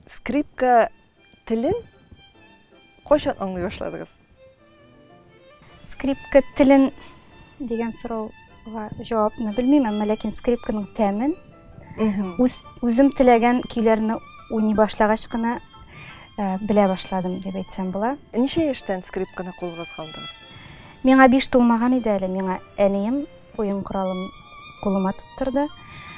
Скрипка тілін қошан аңлай башладыңыз? Скрипка тілін деген сұрауға жауапны білмеймін, ләкин скрипканың тәмін өзім тілеген күйлерні ойнай башлағаш қана біле башладым деп айтсам бола. Неше яштан скрипканы қолға алғандыңыз? Меңа 5 тулмаған иде әле, меңа әнейім ойын құралым қолыма тұттырды.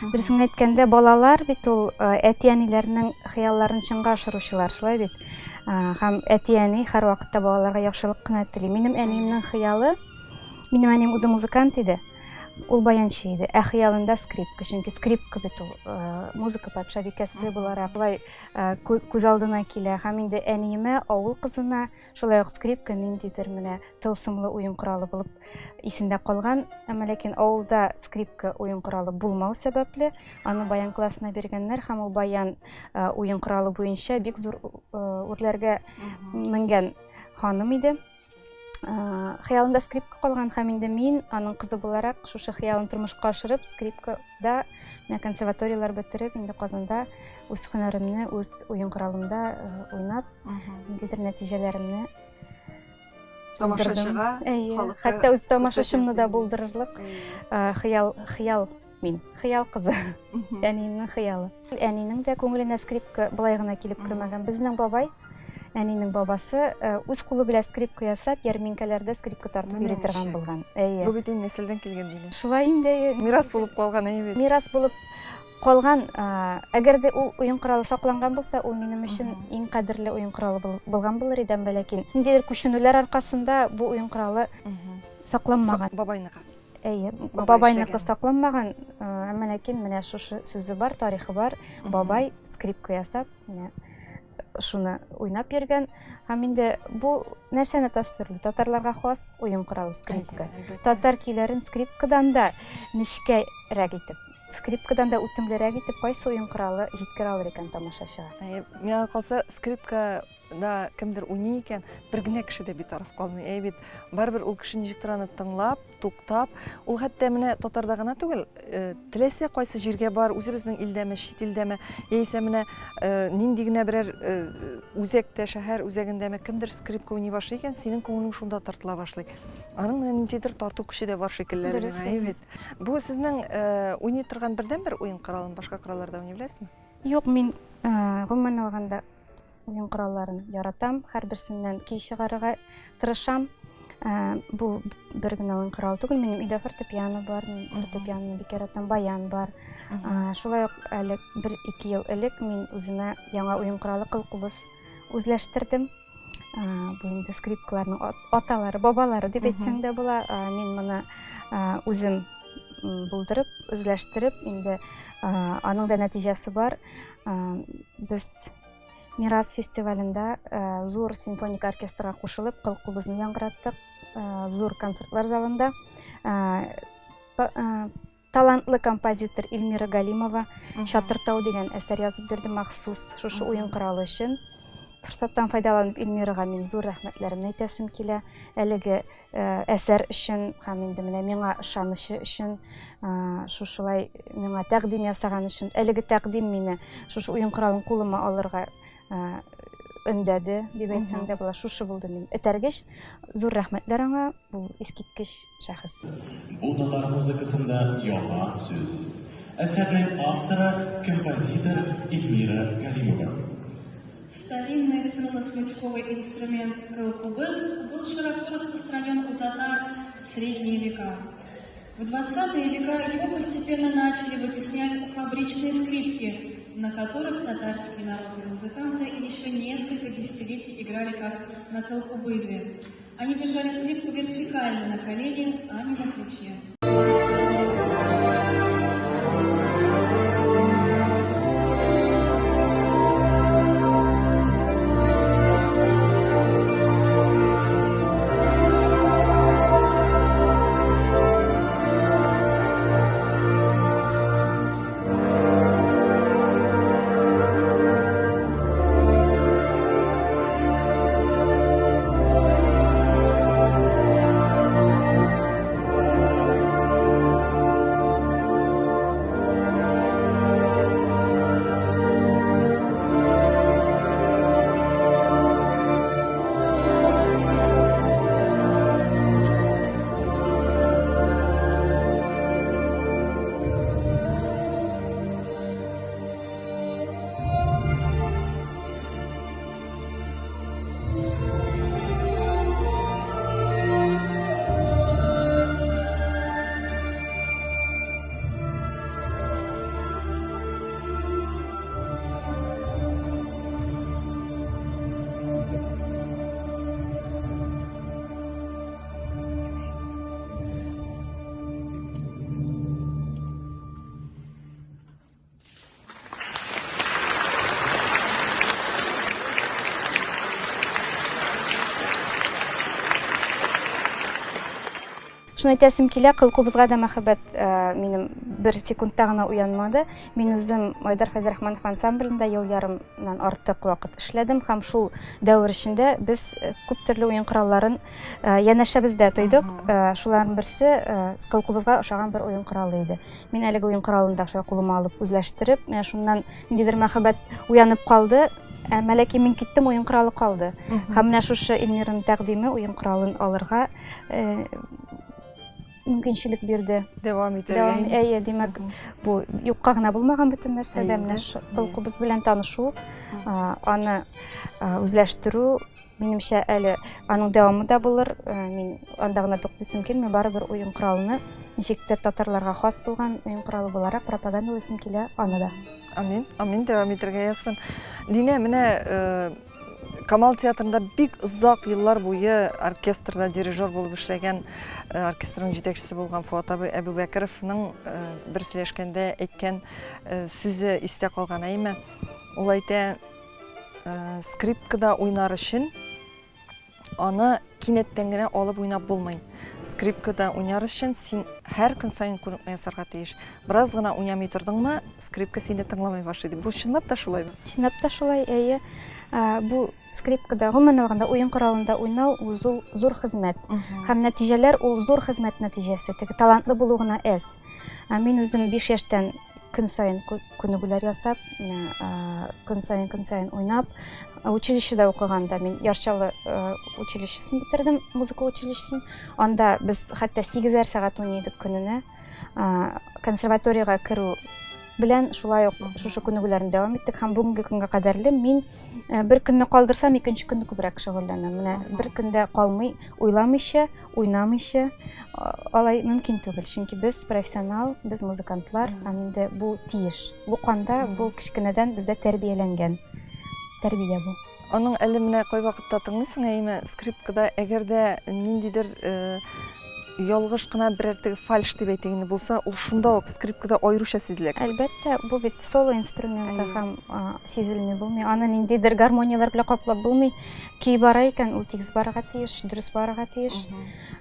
Бірісің әйткәндә, балалар бит ул әти-әниләрнең хыялларын чынга ашыручылар, шулай бит. Һәм әти-әни һәр вакытта балаларга яхшылык кына тели. Минем әниемнең хыялы, минем әнием үзе музыкант иде. Ул баянчы иде. Хыялында скрипка, чөнки скрипка бит ул музыка патшабикәсе буларак булай күз алдына килә. Һәм инде әниемә, авыл кызына шулай ук скрипка ниндидер менә тылсымлы уен коралы булып исендә калган. Әмма ләкин авылда скрипка уен коралы булмау сәбәпле аны баян классына биргәннәр һәм ул баян уен коралы буенча бик зур үрләргә менгән ханым иде. Хыялында скрипка калган һәм инде мин аның кызы буларак шушы хыялын тормышка ашырып, скрипкада консерваториялар бетереп, инде Казанда үз һөнәремне, үз уен коралымда уйнап, ниндидер нәтиҗәләремне тамашачыга, хәтта үз тамашачымны да булдырырлык хыял мин, хыял кызы, әниемнең хыялы. Әнинең дә күңеленә скрипка былай гына килеп кермәгән. Безнең бабай, әнинең бабасы үз кулы белән скрипка ясап, ярминкәләрдә скрипка тартып йөри торган булган. Бу бит инде нәселдән килгән диләр. Шулай инде Мирас булып калган әйбит. Мирас булып калган. Әгәр дә ул уен коралы сакланган булса, ул минем өчен иң кадерле уен коралы булган булыр иде, ләкин ниндидер күченүләр аркасында бу уен коралы сакланмаган. Бабайныкы. Бабайныкы сакланмаган, әмма ләкин менә шушы сүзе бар, тарихы бар. Бабай скрипка ясап, менә шуны уйнап йөргән. Һәм инде бу нәрсәне тасвирлый? Татарларга хас уен коралы скрипка. Татар көйләрен скрипкадан да нечкәрәк итеп, скрипкадан да үтемлерәк итеп кайсы уен коралы җиткерә алыр икән тамашачыга. Миңа калса, скрипка да кемдер уйный икән, бер генә кеше дә битараф калмый. Бит барбер ул кеше ничектер аны тыңлап, туктап, ул хәтта менә татарда гына түгел, теләсә кайсы җиргә бар, үзебезнең илдәме, чит илдәме, яисә менә нинди генә берәр үзәктә, шәһәр үзәгендәме кемдер скрипка уйный башлый икән, синең күңелең шунда тартыла башлый. Аның менә ниндидер тарту көче дә бар шикелле. Бит. Бу сезнең уйный торган бердән-бер уен коралын башка коралларда уйный беләсезме? Юк, мин гомумән алганда уен коралларын яратам, һәрберсеннән көй чыгарырга тырышам. Бу бер генә уен корал түгел, минем өйдә фортепиано бар, фортепианоны бик яратам, баян бар. Шулай ук әле 1-2 ел элек мин үземә яңа уен коралы кылкубыз үзләштердем. Бу инде скрипкаларның аталары, бабалары дип әйтсәң дә була. Мин моны үзем булдырып, үзләштереп, инде аның да нәтиҗәсе бар. Без Мирас фестивалендә зур симфоник оркестрга кушылып, кылкубызны яңгыраттык, зур концертлар залында. Талантлы композитор Эльмира Галимова Шатыртау дигән әсәр язып бирде махсус шушы уен коралы өчен. Форсаттан файдаланып Эльмирага мин зур рәхмәтләремне әйтәсем килә. Әлеге әсәр өчен һәм инде менә миңа ышанышы өчен, шушылай миңа тәкъдим ясаган өчен. Әлеге тәкъдим мине шушы уен коралын кулыма алырга өндәде дип әйтсәң дә була. Шушы булды мин этәргеч. Зур рәхмәтләр аңа, бу искиткеч шәхес. Бу татар музыкасында яңа сүз. Әсәрнең авторы композитор Эльмира Галимова. Старинный струнно-смычковый инструмент кылкубыз был широко распространен у татар в средние века. В 20-е века его постепенно начали вытеснять фабричные скрипки, на которых татарские народные музыканты еще несколько десятилетий играли как на кылкубызе. Они держали скрипку вертикально на колене, а не на плече. Шуны әйтәсем килә, Кыл кубызга да мәхәббәт минем бер секундта гына уянмады. Мин үзем Айдар Фәйзрахманов ансамблендә ел ярымнан артык вакыт эшләдем һәм шул дәвр эчендә без күп төрле уен коралларын янәшә бездә тойдык. Шуларның берсе Кыл кубызга ошаган бер уен коралы иде. Мин әлеге уен коралын да шуя кулыма алып үзләштереп, менә шуннан ниндидер мәхәббәт уянып калды. Мәләки мин киттем, уен коралы калды. Һәм менә шушы Илмираның тәкъдиме уен коралын алырга мөмкинчелек бирде. Дәвам итәргә. Әйе, димәк, бу юкка гына булмаган бөтен нәрсәдә менә Кыл кубыз белән танышу, аны үзләштерү, минемчә әле аның дәвамы да булыр. Мин анда гына туктыйсым килми, барыбер уен коралны ничектер татарларга хас булган уен коралы буларак пропагандалыйсым килә аны да. Амин, амин, дәвам итәргә язсын. Дине, менә Камал театрында бик озак еллар буе оркестрда дирижер булып эшләгән, оркестрның җитәкчесе булган Фуат Әбүбәкеровның бер сөйләшкәндә әйткән сүзе истә калган. Әйме, ул әйтә, скрипкада уйнар өчен аны кинәттән генә алып уйнап булмый. Скрипкада уйнар өчен син һәр көн сайын күнекмә ясарга тиеш. Бераз гына уйнамый тордыңмы, скрипка сине тыңламый башлый. Бу чынлап та шулаймы? Чынлап та шулай, әйе. Бу скрипкада гомумән алганда уен коралында уйнау зур хезмәт. Һәм нәтиҗәләр ул зур хезмәт нәтиҗәсе. Теге талантлы булу гына әз. Мин үзем 5 яшьтән көн сайын күнегүләр ясап, көн сайын уйнап, училищеда укыганда мин Ярчалы училищесын битердем, музыка училищесын. Анда без хәтта 8 сәгать уйныйдык көненә. Консерваториягә керү белән шулай ук шушы күнегүләрне дәвам иттек һәм бүгенге көнгә кадәрле мин бер көнне калдырсам, икенче көнне күбрәк шөгыльләнәм. Менә бер көндә калмый, уйламыйча, уйнамыйча алай мөмкин түгел. Чөнки без профессионал, без музыкантлар, һәм инде бу тиеш. Бу канда, бу кичкенәдән бездә тәрбияләнгән. Тәрбия бу. Аның әле менә кай вакытта тыңлыйсың, әйме, скрипкада әгәр дә ниндидер ялгыш кына берәр фальш дип әйтегәне булса, ул шунда ук скрипкада аеруча сизелә. Әлбәттә, бу бит соло инструменты һәм сизелми булмый. Аны ниндидер гармониялар белән каплап булмый. Көй бара икән, ул тигез барырга тиеш, дөрес барырга тиеш.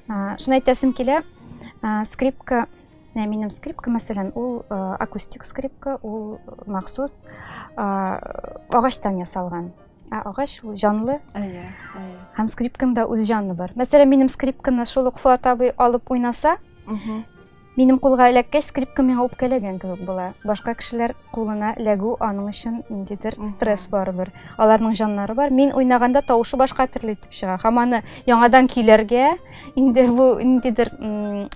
Шуны әйтәсем килә, скрипка, минем скрипка мәсәлән, ул акустик скрипка, ул махсус агачтан ясалган. Агач ул җанлы. Һәм скрипкамда үз җаны бар. Мәсәлән, минем скрипканы шул ук Фуат абый алып уйнаса, минем кулга эләккәч, скрипка миңа үпкәләгән кебек була. Башка кешеләр кулына эләгү аның өчен ниндидер стресс барыбер. Аларның җаннары бар. Мин уйнаганда тавышы башка төрле итеп чыга. Һәм аны яңадан көйләргә, инде бу ниндидер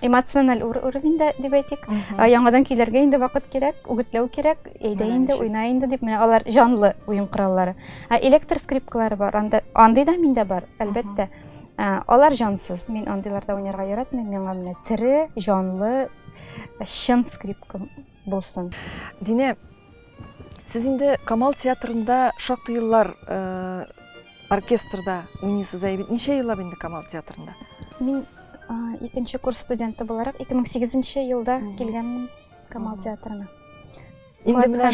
эмоциональ уровеньдә дип әйтик. Яңадан көйләргә инде вакыт кирәк, үгетләү кирәк. Әйдә инде, уйна инде дип, менә алар җанлы уен кораллары. Электр скрипкалары бар. Андый да миндә бар, әлбәттә. Алар җансыз. Мин андыйларда уйнарга яратмыйм. Миңа менә тере, җанлы, чын скрипка булсын. Дине, сез инде Камал театрында шактый еллар оркестрда уйныйсыз, әйбит. Ничә еллап инде Камал театрында? Мин 2нче курс студенты буларак 2008 елда килгәнмен Камал театрына. Инде менә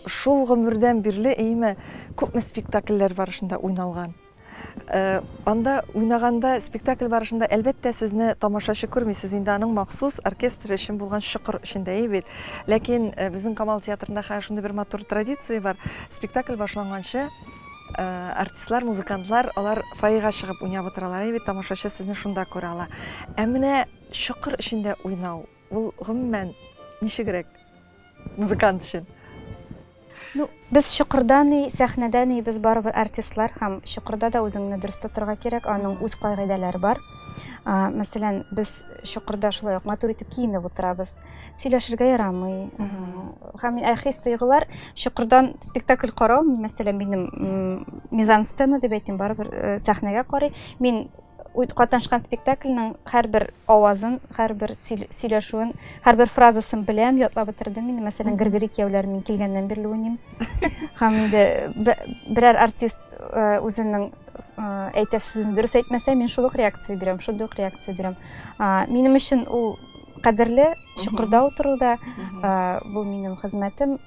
шул гомердән бирле әйме күпме спектакльләр барышында уйналган. Анда уйнаганда, спектакль барышында әлбәттә сезне тамашачы күрми, сез инде аның махсус оркестр өчен булган шыкыр эчендә бит. Ләкин безнең Камал театрында һәр шундый бер матур традиция бар. Спектакль башланганчы артистлар, музыкантлар, алар фойега чыгып уйнап утыралар, бит тамашачы сезне шунда күрә ала. Менә шыкыр эчендә уйнау, ул гомумән ничегрәк музыкант өчен? Без шыкырдан, сәхнәдән без барыбер артистлар һәм шыкырда да үзеңне дөрес тотырга кирәк, аның үз кагыйдәләре бар. Мәсәлән, без шыкырда шулай ук матур итеп киенеп утырабыз. Сөйләшергә ярамый. Һәм хис тойгылар шыкырдан спектакль карау, мәсәлән, минем мизансцена дип әйтим, барыбер сәхнәгә карый. Мин катнашкан спектакльнең һәрбер авазын, һәрбер сөйләшүен, һәрбер фразасын беләм, ятлап бетердем. Мин мәсәлән Григорий Кияүләр мин килгәннән бирле уйныйм. Һәм инде берәр артист үзенең әйтә сүзен дөрес әйтмәсә, мин шул ук реакция бирәм, шундый ук реакция бирәм. Минем өчен ул кадерле, шыкырда утыруда, бу минем хезмәтем.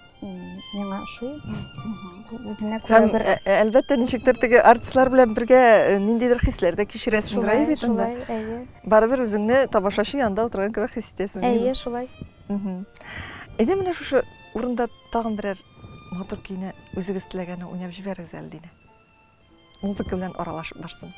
миңа ошый. Үзенә Һәм күрә бер әлбәттә ничектер теге артистлар белән бергә ниндидер хисләр дә кичерәсең дә бит анда. шулай, әйе. Барыбер үзеңне тамашачы янында утырган кебек хис итәсең. Әйе, шулай. Әйдә менә шушы урында тагын берәр матур көйне үзегез теләгәнне уйнап җибәрегез әле Динә. Музыка белән аралашып барсын.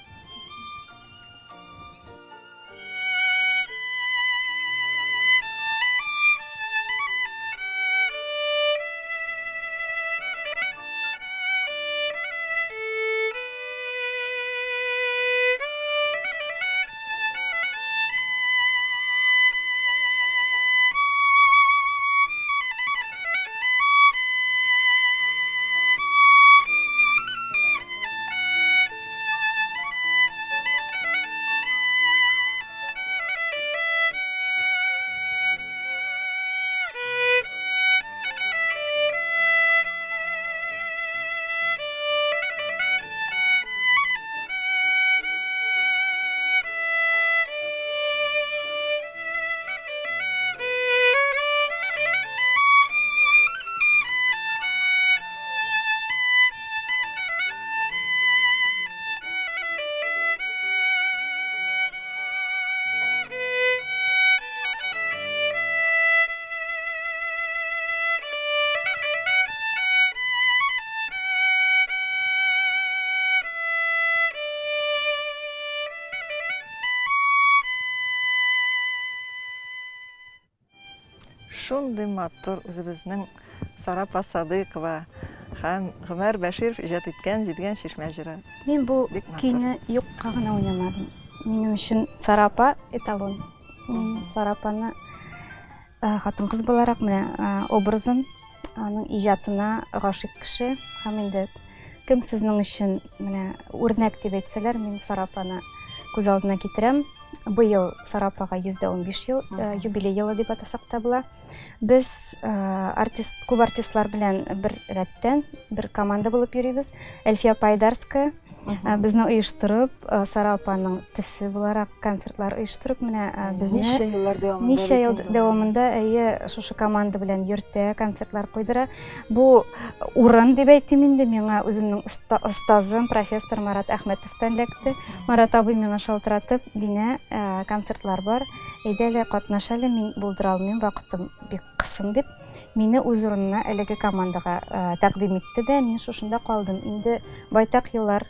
Шундый матур үзебезнең Сарапа Садыкова һәм Гомәр Бәширов иҗат иткән җидгән чишмә җыры. Мин бу Бик матур. көйне юкка гына уйнамадым. Минем өчен Сарапа эталон. Мин Сарапаны хатын-кыз буларак менә образын, аның иҗатына гашык кеше һәм инде кем сезнең өчен менә үрнәк дип әйтсәләр, мин Сарапаны күз алдына китерәм. Быел Сарапага 115 ел юбилей елы дип атасак та була. Без күп артистлар белән бер рәттән, бер команда булып йөрибез. Әлфия Пайдарская безне оештырып, Сарапаның төсе буларак концертлар оештырып, менә безне ничә ел дәвамында әйе шушы команда белән йөртә, концертлар куйдыра. Бу урын дип әйтим инде, миңа үземнең остазым профессор Марат Әхмәтовтан эләкте. Марат абый миңа шалтыратып, Динә, концертлар бар, әйдә әле катнаша әле, мин булдыра алмыйм, вакытым бик кысын дип. Мине үз урынына әлеге командага тәкъдим итте дә, мин шушында калдым. Инде байтак еллар,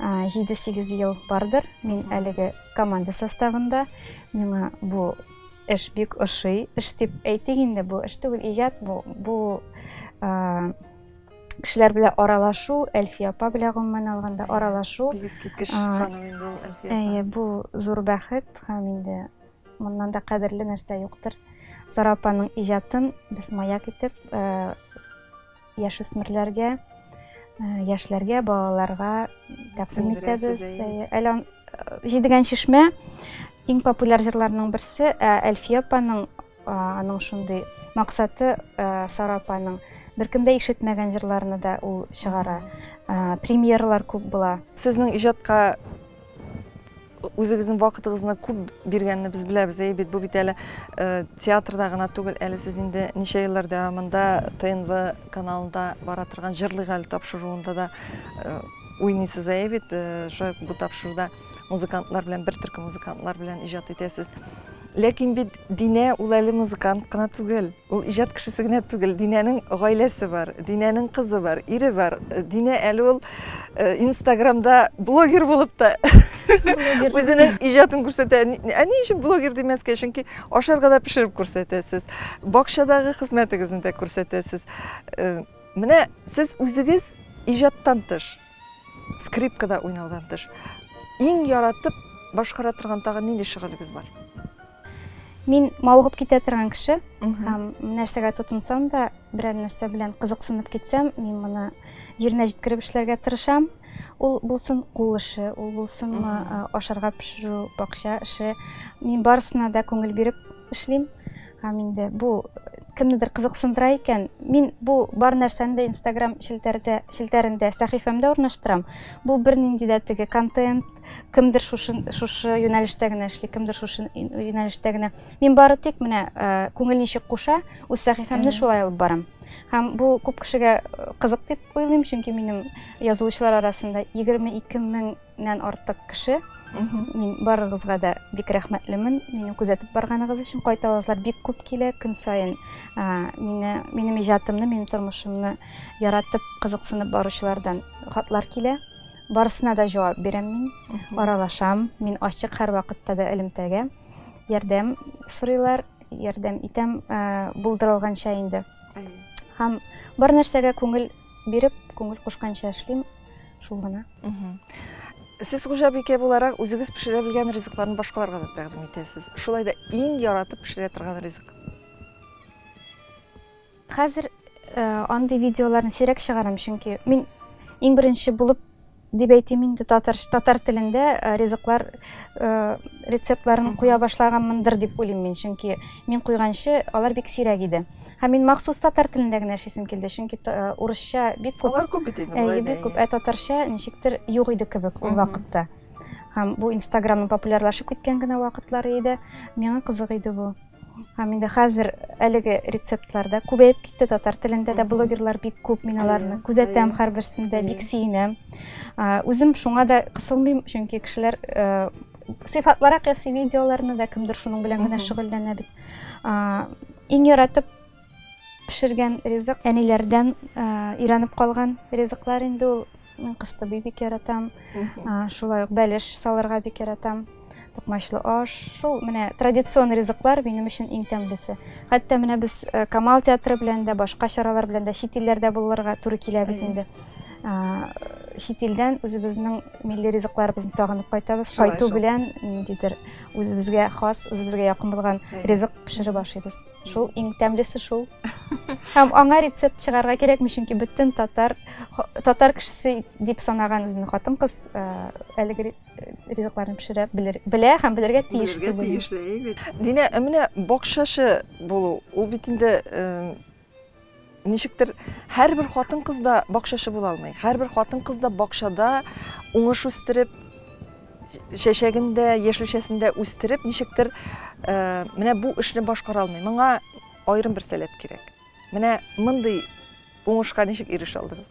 7-8 ел бардыр, мин әлеге команда составында. Миңа бу эш бик ошый, эш дип әйтик инде, бу эш түгел, иҗат, бу кешеләр белән аралашу, Әлфия апа белән гомумән алганда аралашу. Бигез киткеч ханым инде ул Әлфия. Әйе, бу зур бәхет һәм инде моннан да кадерле нәрсә юктыр. Сарапаның иҗатын без маяк итеп яшүсмерләргә, яшьләргә, балаларга тәкъдим итәбез. Әле җидегән чишмә иң популяр җырларның берсе. Әлфия апаның аның шундый максаты Сарапаның беркемдә ишетмәгән җырларны да ул чыгара. Премьералар күп була. Сезнең иҗатка үзегезнең вакытыгызны күп биргәнне без беләбез. Бит бу бит әле театрда гына түгел, әле сез инде ничә еллар дәвамында ТНВ каналында бара торган җырлый гал тапшыруында да уйныйсыз. Бит бу тапшыруда музыкантлар белән, бер төркем музыкантлар белән иҗат итәсез. Ләкин бит Динә ул әле музыкант кына түгел, ул иҗат кешесе генә түгел. Динәнең гаиләсе бар, Динәнең кызы бар, ире бар. Динә әле ул Инстаграмда блогер булып та үзенең иҗатын күрсәтә. Ни өчен блогер димәскә? Чөнки ашарга да пешереп күрсәтәсез. Бакчадагы хезмәтегезне дә күрсәтәсез. Менә сез үзегез иҗаттан тыш, скрипкада уйнаудан тыш, иң яратып башкара торган тагын нинди шөгылегез бар? Мин мавыгып китә торган кеше, һәм нәрсәгә тотынсам да, берәр нәрсә белән кызыксынып китсәм, мин моны җиренә җиткереп эшләргә тырышам. Ул булсын кул эше, ул булсын ашарга пешерү, бакча эше. Мин барысына да күңел биреп эшлим. Һәм инде бу кемнедер кызыксындыра икән, мин бу бар нәрсәне дә Инстаграм шелтәрендә, сәхифәмдә урнаштырам. Бу бернинди дә теге контент, кемдер шушы юнәлештә генә эшли, кемдер шушы юнәлештә генә. Мин бары тик менә күңел ничек куша, үз сәхифәмне шулай алып барам. Һәм бу күп кешегә кызык дип уйлыйм, чөнки минем язылучылар арасында 22 меңнән артык кеше. Мин барыгызга да бик рәхмәтлемен. Мине күзәтеп барганыгыз өчен кайта авызлар бик күп килә көн саен. Минем иҗатымны, минем тормышымны яратып, кызыксынып баручылардан хатлар килә. Барысына да җавап бирәм мин, аралашам. Мин ачык һәр вакытта да элемтәгә. Ярдәм сорыйлар, ярдәм итәм булдырылганча инде. Һәм бар нәрсәгә күңел биреп, күңел кушканча эшлим, шул гына. Сез хуҗабикә буларак үзегез пешерә белгән ризыкларны башкаларга да тәкъдим итәсез. Шулай да иң яратып пешерә торган ризык. Хәзер андый видеоларны сирәк чыгарам, чөнки мин иң беренче булып дип әйтим инде татар телендә ризыклар рецептларын куя башлаганмындыр дип уйлыйм мин, чөнки мин куйганчы алар бик сирәк иде. Һәм мин махсус татар телендә генә эшлисем килде, чөнки урысча бик күп. Алар күп бит инде. Бик күп, татарча ничектер юк иде кебек ул вакытта. Һәм бу Инстаграмның популярлашып киткән генә вакытлары иде. Миңа кызык иде бу. Һәм инде хәзер әлеге рецептларда күбәеп китте, татар телендә дә блогерлар бик күп, мин аларны күзәтәм һәрберсендә, бик сөенәм. Үзем шуңа да кысылмыйм, чөнки кешеләр сыйфатлырак ясый видеоларны да, кемдер шуның белән генә шөгыльләнә бит. Иң яратып пешергән ризык әниләрдән өйрәнеп калган ризыклар инде ул. Мин кыстыбый бик яратам. Шулай ук бәлеш салырга бик яратам. Токмачлы аш. Шул менә традицион ризыклар минем өчен иң тәмлесе. Хәтта менә без Камал театры белән дә, башка чаралар белән дә чит илләрдә булырга туры килә бит инде. Чит илдән үзебезнең милли ризыкларыбызны сагынып кайтабыз. Кайту белән ниндидер үзебезгә хас, үзебезгә якын булган ризык пешереп ашыйбыз. Шул иң тәмлесе шул. Һәм аңа рецепт чыгарга кирәкми, чөнки бөтен татар кешесе дип санаган үзенең хатын-кыз әлеге ризыкларны пешерә белә һәм белергә тиеш дип уйлыйм. Динә, менә бакчашы булу, ул бит инде ничектер һәрбер хатын-кыз да бакчашы була алмый. Һәрбер хатын-кыз да бакчада уңыш үстереп, чәчәгендә, яшелчәсендә үстереп, ничектер менә бу эшне башкара алмый. Моңа аерым бер сәләт кирәк. Менә мондый уңышка ничек ирешә алдыгыз?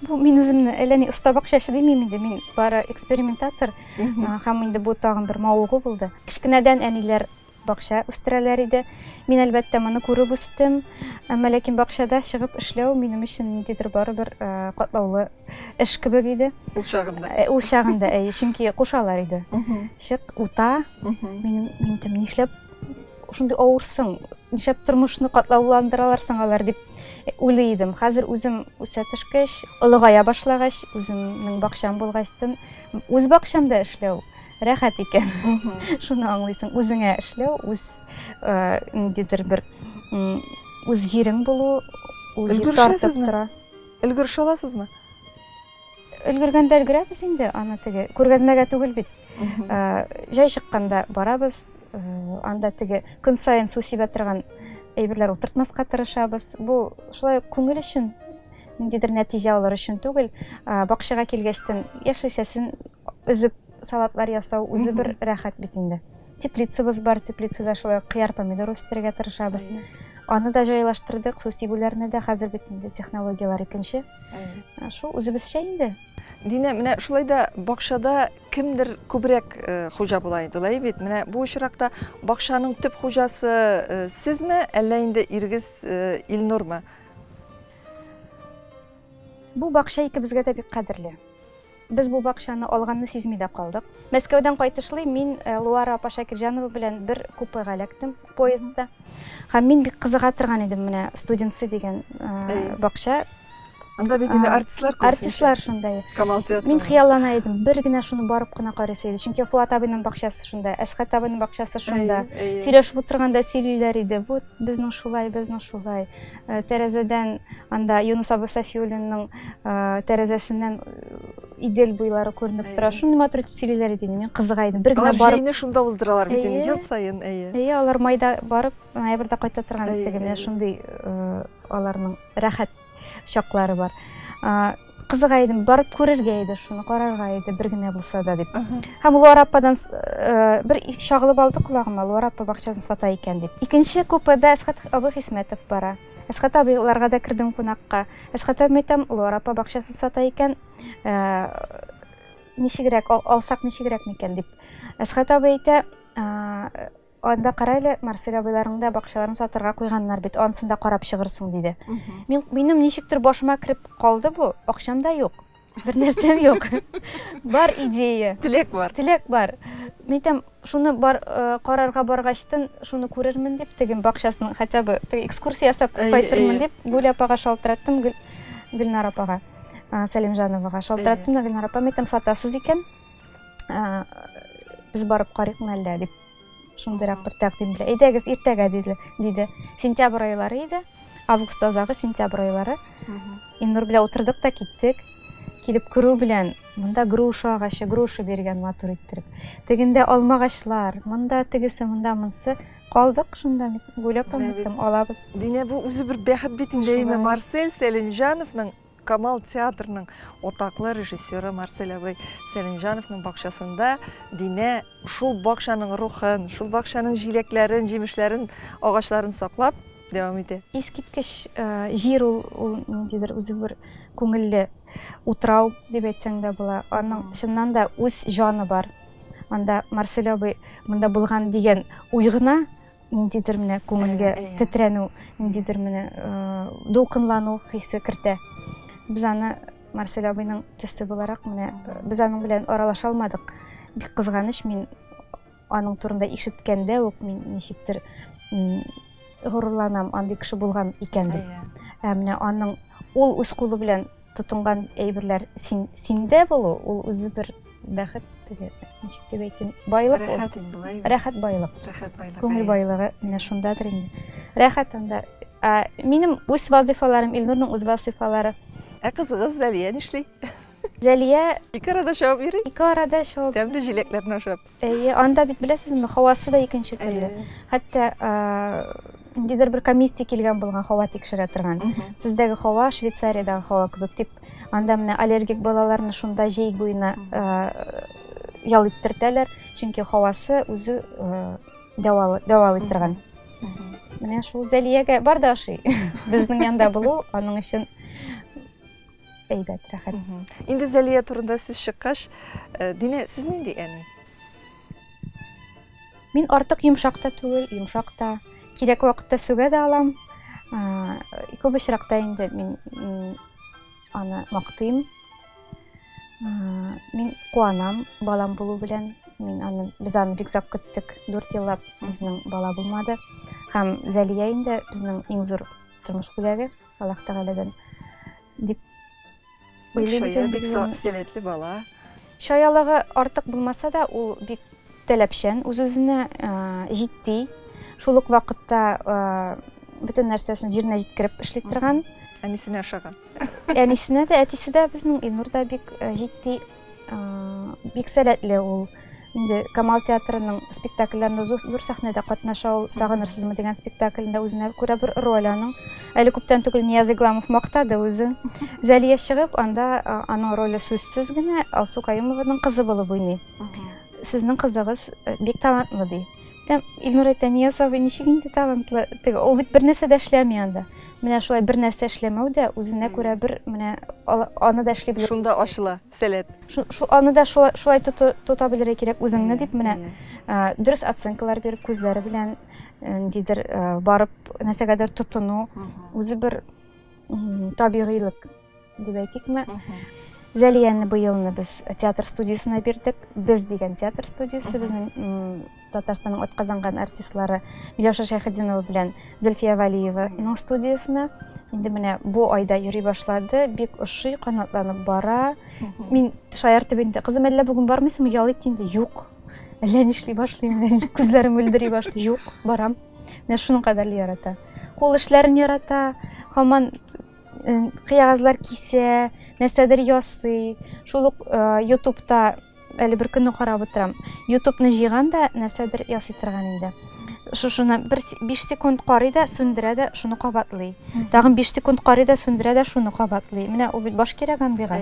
Бу мин үземне әллә оста бакчачы димим инде, мин бары экспериментатор. Һәм инде бу тагын бер мавыгы булды. Кичкенәдән әниләр бакча үстерәләр иде. Мин әлбәттә моны күреп үстем. Әмма ләкин бакчада чыгып эшләү минем өчен ниндидер барыбер катлаулы эш кебек иде. Ул чагында. Ул чагында, чөнки кушалар иде. Чык, ута. Мин нишләп шундый авырсың, нишләп тормышны катлауландыраларсың алар дип уйлыйдым. Хәзер үзем үсә төшкәч, ылыгая башлагач, үземнең бакчам булгачтан үз бакчамда эшләү рәхәт икән. Шуны аңлыйсың, үзеңә эшләү, үз ниндидер бер үз җирең булу, ул җир тартып тора. Өлгереш аласызмы? Өлгергәндә өлгерәбез инде, аны теге күргәзмәгә түгел бит. Җай чыкканда барабыз, анда теге көн саен су сибә торган әйберләр утыртмаска тырышабыз. Бу шулай күңел өчен, ниндидер нәтиҗә алыр өчен түгел, бакчага килгәчтән яшелчәсен өзеп салатлар ясау үзе бер рәхәт бит инде. Теплицабыз бар, теплицада шулай кыяр, помидор үстерергә тырышабыз. Аны да җайлаштырдык, су сибүләрне дә хәзер бит инде технологиялар икенче. Шул үзебезчә инде. Динә, менә шулай да бакчада кемдер күбрәк хуҗа була иде, улай бит. Менә бу очракта бакчаның төп хуҗасы сезме, әллә инде иргез Илнурмы? Бу бакча икебезгә дә бик кадерле. Без бу бакчаны алганны сизми дә калдык. Мәскәүдән кайтышлый мин Луара апа Шакирҗанова белән бер купега эләктем поездда. Һәм мин бик кызыга торган идем менә студентсы дигән бакча. Анда бит инде артистлар күп. Артистлар шундай. Камал театры. Мин хыяллана идем, бер генә шуны барып кына карыйсы иде. Чөнки Фуат абыйның бакчасы шунда, Әсхәт абыйның бакчасы шунда. Сөйләшеп утырганда сөйлиләр иде. Бу безнең шулай. Тәрәзәдән анда Юнус абый Сафиуллинның тәрәзәсеннән Идел буйлары күренеп тора. Шуны матур итеп сөйлиләр иде. Мин кызыга идем. Бер генә барып җәйне шунда уздыралар бит инде ел сайын. Алар майда барып, ноябрьдә кайта торган теге менә шундый аларның рәхәт чаклары бар. Кызыга идем, барып күрергә иде, шуны карарга иде, бер генә булса да дип. Һәм Луара ападан бер чагылып алды колагыма, Луара апа бакчасын сата икән дип. Икенче купеда Әсхәт абый Хисмәтов бара. Әсхат абыйларга да кирдем кунакка. Әсхат абый әйтәм, Лора апа бакчасы сата икән, ничегрәк алсак ничегрәк микән дип. Әсхат абый әйтә, анда карайлы, Марсель абыйларың да бакчаларын сатырга куйганнар бит, ансын да карап чыгырсың диде. Минем ничектер башыма кирип калды бу, акчам да юк. Бер нәрсәм юк. Бар идея. Теләк бар. Теләк бар. Мәйтәм, шуны бар карарга баргачтан шуны күрермен дип, тегин бакчасын хотя бы экскурсия ясап кайтырмын дип, Гүл апага шалтыраттым, Гөлнар апага, Сәлимҗановага шалтыраттым да, Гөлнар апа, мәйтәм, сатасыз икән, без барып карыйкмы әллә дип. Шундыйрак бер тәкъдим белән. Әйдәгез, иртәгә диде. Сентябрь айлары иде. Август азагы сентябрь айлары. Иннур белән утырдык та киттек. Килеп күрү белән, монда груша агачы, груша бергән матур иттереп. Тегендә алма агачлар, монда тегесе, монда монсы. Калдык шунда, Гүл апа, мәйтәм, алабыз. Дине бу үзе бер бәхет бит инде. Марсель Сәлимҗановның Камал театрының отаклы режиссеры Марсель абый Сәлимҗановның бакчасында Дине шул бакчаның рухын, шул бакчаның җиләкләрен, җимешләрен, агачларын саклап дәвам итә. Искиткеч җир ул ниндидер үзе бер күңелле утрау дип әйтсәң дә була. Аның чыннан да үз җаны бар. Анда Марсель абый монда булган дигән уйгына ниндидер менә күңелгә тетрәнү, ниндидер менә дулкынлану хисе кертә. Без аны Марсель абыйның төсе буларак менә без аның белән аралаша алмадык. Бик кызганыч, мин аның турында ишеткәндә үк мин ничектер горурланам, андый кеше булган икән дип. Менә аның ул үз кулы белән тотынган әйберләр синдә булу, ул үзе бер бәхет, ничек дип әйтим, байлык, рәхәт байлык. Күңел байлыгы менә шундадыр инде. Рәхәт анда. Минем үз вазифаларым, Илнурның үз вазифалары. Кызыгыз Зәлия нишли? Зәлия Ике арада шауып йөри. Ике арада шауып. Тәмле җиләкләрне ашап. Анда бит беләсезме, һавасы да икенче төрле. Хәтта ниндидер бер комиссия килгән булган, һава тикшерә торган. Сездәге һава Швейцариядагы һава кебек дип, анда менә аллергик балаларны шунда җәй буена ял иттертәләр, чөнки һавасы үзе дәвалый торган. Менә шул Зәлиягә бар да ашый. Безнең янда булу аның өчен әйбәт, рәхәт. Инде Зәлия турында сүз чыккач, Дине, сез нинди әни? Мин артык йомшак та түгел, йомшак та. Кирәк вакытта сүгә дә алам. Күп очракта инде мин аны мактыйм. Мин куанам балам булу белән. Без аны бик зак көттек. 4 еллап безнең бала булмады. Һәм Зәлия инде безнең иң зур тормыш бүләге, Аллаһ Тәгаләдән дип Бик сәләтле бала. Шаялыгы артык булмаса да, ул бик таләпчән, үз-үзенә җитди. Шул ук вакытта бөтен нәрсәсен җиренә җиткереп эшли торган. Әнисенә ошаган. Әнисенә дә, әтисе дә безнең Илнур да бик җитди, бик сәләтле ул. Инде Камал театрының спектакльләрендә зур сәхнәдә катнаша, ул Сагынырсызмы дигән спектакльдә үзенә күрә бер роль аның. Әле күптән түгел Нияз Игламов мактады үзен. Зәлия чыгып, анда аның роле сүзсез генә Алсу Каюмованың кызы булып уйный. Сезнең кызыгыз бик талантлы ди. Илнур әйтә, Нияз абый ничек инде талантлы? Ул бит бер нәрсә дә эшләми анда. Менә шулай бер нәрсә эшләмәү дә үзенә күрә бер менә аны да эшли белә. Шунда ачыла сәләт. Аны да шулай тота белергә кирәк үзеңне дип менә дөрес оценкалар биреп, күзләре белән дидер барып нәрсәгәдер тотыну, үзе бер табигыйлык дип әйтикме. Зәлияне быелны без театр студиясына бирдек. Без дигән театр студиясе безнең Татарстанның атказанган артистлары Миләүшә Шәйхетдинова белән Зөлфия Валиеваның студиясына. Инде менә бу айда йөри башлады, бик ошый, канатланып бара. Мин шаяртып инде, кызым, әллә бүген бармыйсыңмы, ял ит инде? Юк. Әллә нишли башлыйм, күзләрем мөлдери башлый. Юк, барам. Менә шуның кадәрле ярата. Кул эшләрен ярата, һаман кыягазлар кисә, нәрсәдер ясый. Шул ук YouTube'та әле бер көнне карап утырам. YouTube'ны җыйган да нәрсәдер ясый торган инде. Шуны 5 секунд карый да, сүндерә дә, шуны кабатлый. Тагын 5 секунд карый да, сүндерә дә, шуны кабатлый. Менә ул бит баш кирәк андыйга.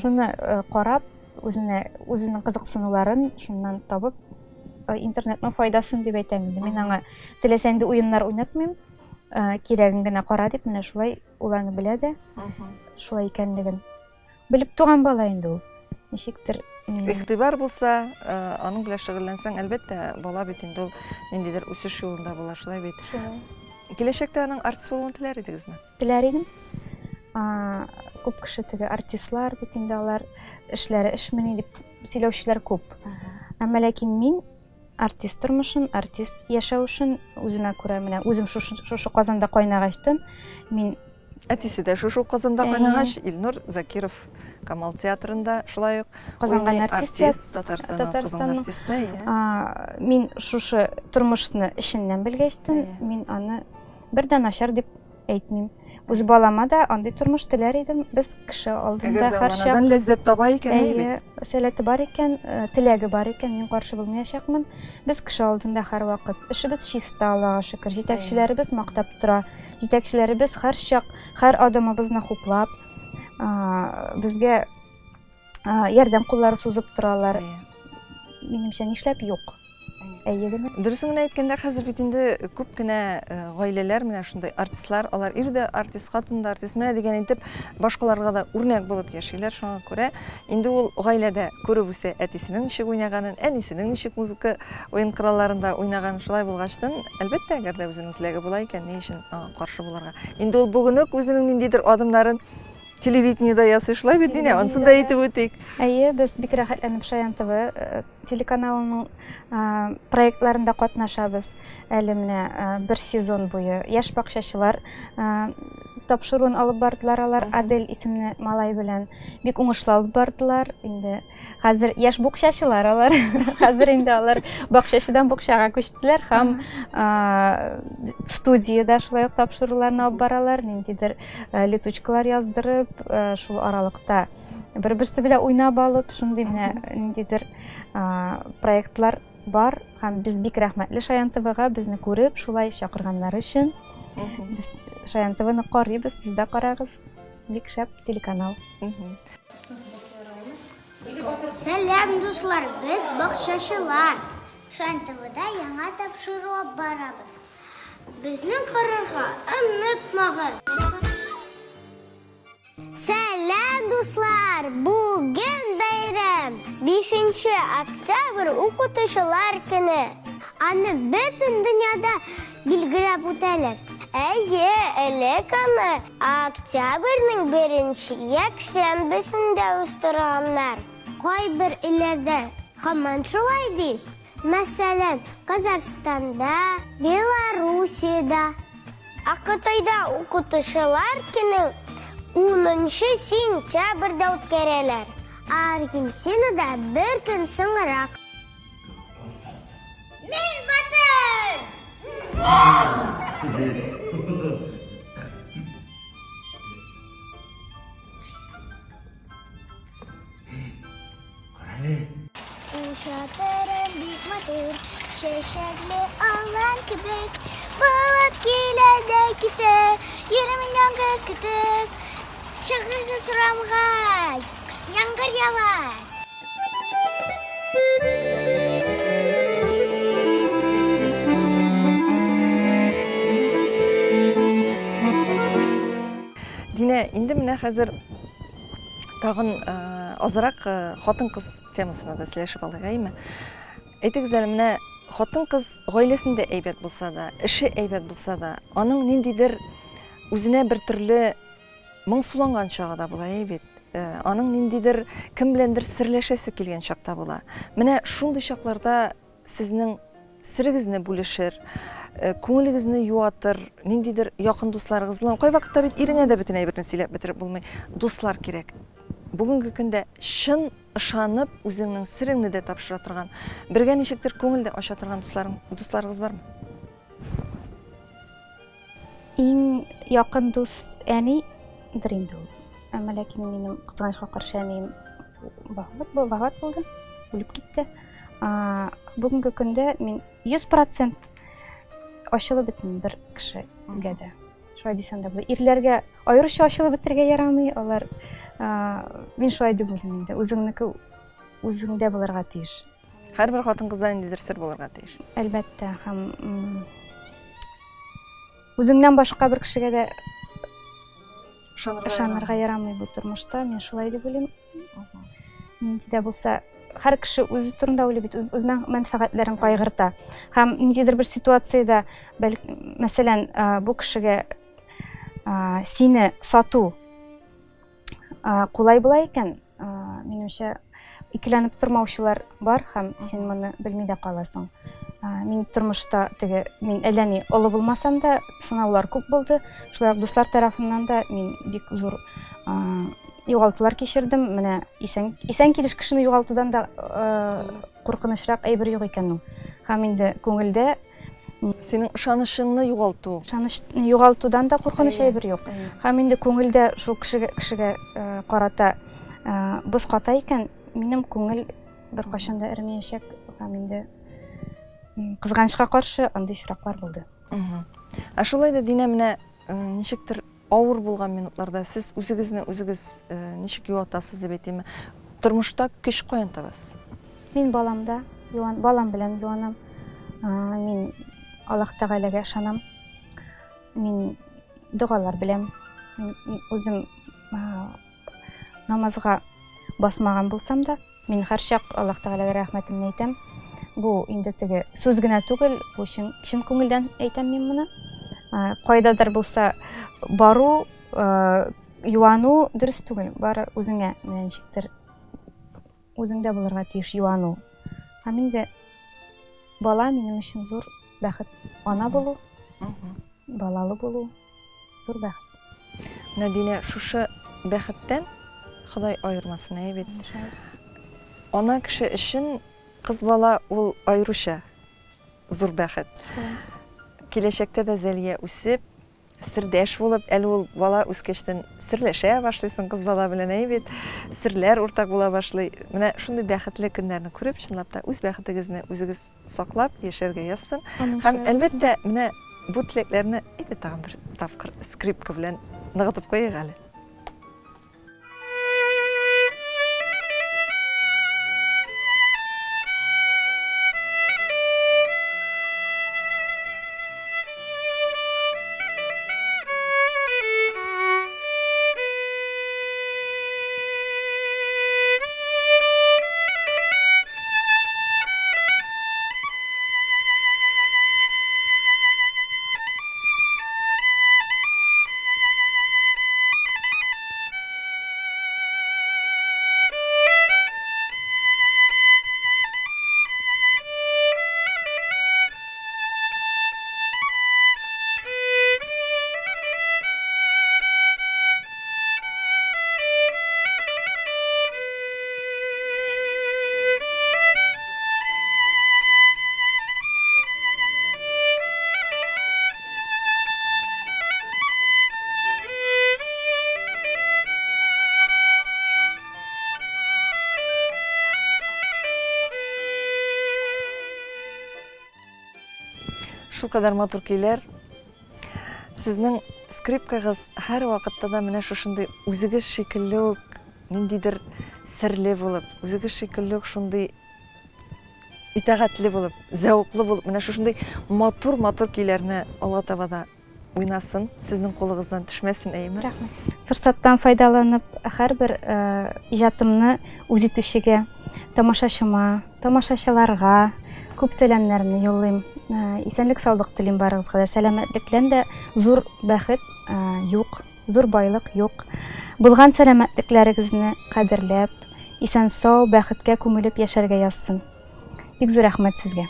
Шуны карап, үзенең кызыксынуларын шуннан табып, интернетның файдасын дип әйтәм инде. Мин аңа теләсәң дә уеннар уйнатмыйм. кирәген генә кара дип, менә шулай ул аны белә дә, шулай икәнлеген белеп туган бала инде ул. Ничектер Игътибар булса, аның белән шөгыльләнсәң, әлбәттә, бала бит инде ул ниндидер үсеш юлында була, шулай бит. Киләчәктә аның артист булуын теләр идегезме? теләр идем. Күп кеше теге артистлар бит инде алар эшләре эшмени дип сөйләүчеләр күп. Әмма ләкин мин артист тормышын, артист яшәү өчен үземә күрә менә үзем шушы Казанда кайнагачтын, мин Әтисе дә шушы Казанда кайнагач, Илнур Закиров Камал театрында шулай ук Казанган артист, Татарстанның артисты. мин шушы тормышны эченнән белгәчтен, мин аны бердән начар дип әйтмим. Үз балама да андый тормыш теләр идем. Без кеше алдында һәрчак Анадан ләззәт таба икән, сәләте бар икән, теләге бар икән, мин каршы булмаячакмын. Без кеше алдында һәр вакыт эшебез чиста, Аллага шөкер. Җитәкчеләребез мактап тора. Җитәкчеләребез һәрчак һәр адымыбызны хуплап, безгә ярдәм куллары сузып торалар. Минемчә нишләп юк? Әйегеме? Дөресен әйткәндә, хәзер бит инде күп кенә гаиләләр менә шундай артистлар, алар ирдә артист, хатында артист менә дигән итеп башкаларга да үрнәк булып яшиләр. Шуңа күрә инде ул гаиләдә күреп үсә әтисенең ничек уйнаганын, әнисенең ничек музыка уен коралларында уйнаганын, шулай булгачтан, әлбәттә, әгәр дә үзенең теләге була икән, ни өчен каршы буларга. Инде ул бүген үк үзенең ниндидер адымнарын телевидениедә ясый, шулай бит инде, ансын да әйтеп үтик. Әйе, без бик рәхәтләнеп Шаян ТВ телеканалының проектларында катнашабыз. Әле менә бер сезон буе яшь бакчачылар тапшыруын алып бардылар, алар Адель исемле малай белән бик уңышлы алып бардылар. Инде хәзер яшь бакчачылар алар. Хәзер инде алар бакчачыдан бакчага күчтеләр һәм студиядә шулай ук тапшыруларны алып баралар. Ниндидер летучкалар яздырып, шул аралыкта бер-берсе белән уйнап алып, шундый менә ниндидер проектлар бар һәм без бик рәхмәтле Шаян ТВга безне күреп, шулай чакырганнары өчен. Без Шаян ТВны карыйбыз, сез дә карагыз. Бик шәп телеканал. Сәлам, дуслар, без бакчачылар. Шаян ТВда яңа тапшыруга барабыз. Безне карарга онытмагыз. Сәлам, дуслар, бүген бәйрәм. 5 октябрь укытучылар көне. Аны бөтен дөньяда билгеләп үтәләр. Әйе, элек аны октябрьнең 1 якшәмбесендә уздырганнар. Кайбер илләрдә һаман шулай ди. Мәсәлән, Казахстанда, Белоруссиядә. Кытайда укытучылар көне 10 сентябрьдә үткәрәләр. Аргентинада бер көн соңрак. Мин батыр! Uşatırım bik matır, şeşekli alan kebek. Balat kile de kite, 20 yankı kıtıp. Çıkıgı sıramgay, яңгыр ява. Динә, инде менә хәзер тагын азрак хатын-кыз темасына да сөйләшеп алыйк, әйме? Әйтегез әле, менә хатын-кыз гаиләсендә әйбәт булса да, эше әйбәт булса да, аның ниндидер үзенә бер төрле моңсуланган чагы да була, әйбәт. Аның ниндидер кем беләндер серләшәсе килгән чакта була. Менә шундый чакларда сезнең сирегезне бүлешер, күңелегезне юатыр, ниндидер якын дусларыгыз белән. Кай вакытта бит иреңә дә бөтен әйберне сөйләп бетереп булмый. Дуслар кирәк. Бүгенге көндә шын ышанып үзеңнең сиреңне дә тапшыра торган, бергә ничектер күңелдә ача торган дусларыгыз бармы? Иң якын дус әни диринде ул. Әмма ләкин минем кызганычка каршы әнием вафат булды, үлеп китте. Бүгенге көндә мин 100% ачылып бетмим бер кешегә дә. Шулай дисәм дә була. Ирләргә аеруча ачылып бетергә ярамый, алар мин шулай дип уйлыйм инде. Үзеңнеке үзеңдә булырга тиеш. Һәрбер хатын-кызда ниндидер сер булырга тиеш. Әлбәттә, һәм Үзеңнән башка бер кешегә дә Ышанырга ышанырга ярамый бу тормышта. Мен шулай дип уйлыйм. Нинди дә булса, һәр кеше үзе турында уйлый бит, үз мәнфәгатьләрен кайгырта. Һәм ниндидер бер ситуациядә, мәсәлән, бу кешегә сине сату кулай була икән, минемчә, икеләнеп тормаучылар бар һәм син моны белми дә каласың. Мин тормышта мин әллә ни олы булмасам да, сынаулар күп булды. Шулай ук дуслар тарафыннан да мин бик зур югалтулар кичердем. Менә исән килеш кешене югалтудан да куркынычрак әйбер юк икән ул. Һәм инде күңелдә Синең ышанышыңны югалту. ышанычны югалтудан да куркыныч әйбер юк. Һәм инде күңелдә шул кешегә карата боз ката икән, минем күңел беркайчан да эремәячәк. Һәм инде кызганычка каршы андый очраклар булды. Шулай да Динә, менә ничектер авыр булган минутларда сез үзегезне үзегез ничек юатасыз дип әйтәме? Тормышта көч каян табасыз? Мин балам белән юанам. Мин Аллаһ Тәгаләгә ышанам. Мин дугалар беләм. Үзем намазга басмаган булсам да, мин һәр чак Аллаһ Тәгаләгә рәхмәтемне әйтәм. Бу инде сүз генә түгел, бу чын күңелдән әйтәм мин моны. Кайдадыр булса бару, юану дөрес түгел. Бары үзеңә ничектер үзеңдә булырга тиеш юану. Һәм инде бала минем өчен зур бәхет. Ана булу, балалы булу зур бәхет. Менә Динә, шушы бәхеттән Ходай айырмасын, бит. Ана кеше өчен кыз бала ул айруча зур бәхет. Киләчәктә дә Зәлия үсеп, сирдәш булып, әле ул бала үскәчтән сирләшә башлыйсың кыз бала белән, бит. Сирләр уртак була башлый. Менә шундый бәхетле көннәрне күреп, чынлап та үз бәхетегезне үзегез саклап яшәргә язсын. Һәм әлбәттә, менә бу теләкләрне тагын бер тапкыр скрипка белән ныгытып куйыйк әле. Шулкадәр матур көйләр. Сезнең скрипкагыз һәр вакытта да менә шушындый үзегез шикелле үк ниндидер серле булып, үзегез шикелле үк шундый итәгатьле булып, зәвыклы булып, менә шушындый матур көйләрне Алла табада уйнасын, сезнең кулыгыздан төшмәсен, әйме? Рәхмәт. Форсаттан файдаланып, һәрбер иҗатымны үз итүчегә, тамашачыма, тамашачыларга күп сәламнарымны юллыйм. Исәнлек, саулык телим барыгызга да, сәламәтлеклән дә зур бәхет юк, зур байлык юк. Булган сәламәтлекләрегезне кадерләп, исән-сау бәхеткә күмелеп яшәргә язсын. Бик зур рәхмәт сезгә.